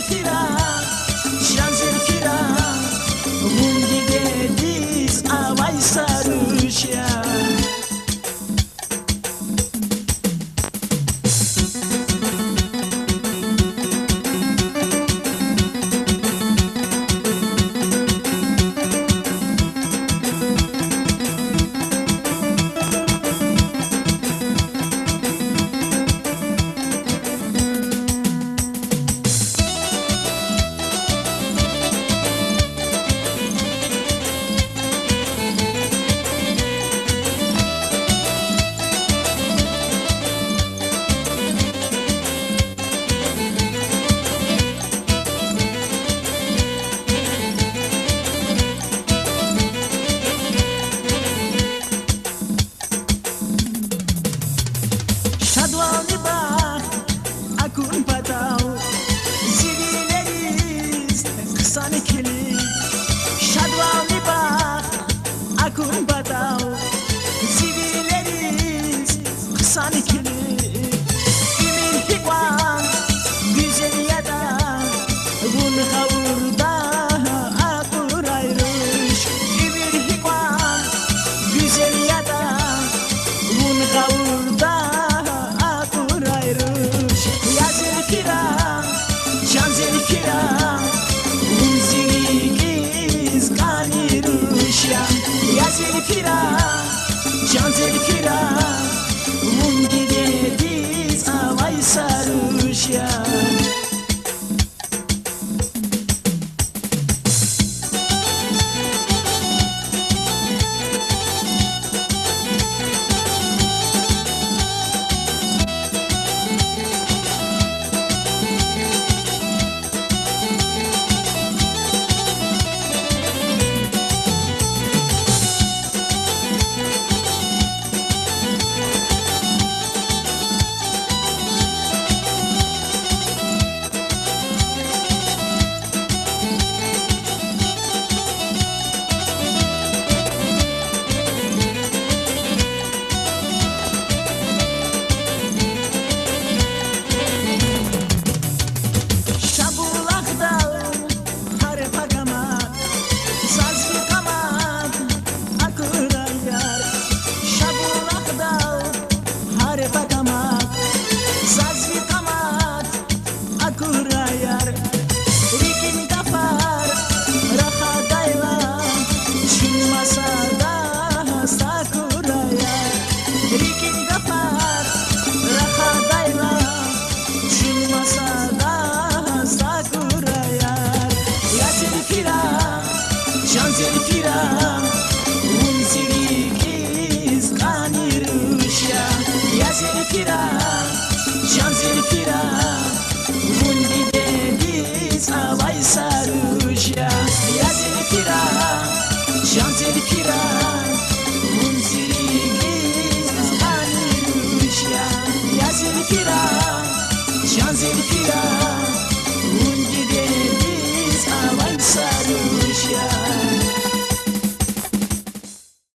Zülfira, Şan Zülfira, Mundi dediz avay sarışa. Şadvanı bak, akun patav, zivileriz kısan ikili. Şadvanı bak, akun patav, zivileriz kısan ikili. Emin hikvan, güzel yada, bun kavurda akur ayrış. Emin hikvan, güzel yada, bun kavurda ya Zülfira, Şan Zülfira, Unziligiz kaniruşya. Ya Zülfira, Şan Zülfira, Mundi dediz avay sarışa. Şan Zülfira, Unziligiz kaniruşya. Ya Zülfira, Şan Zülfira, Mundi dediz avay sarışa. Ya Zülfira, Şan Zülfira, Unziligiz kaniruşya. Ya Zülfira, Şan Zülfira.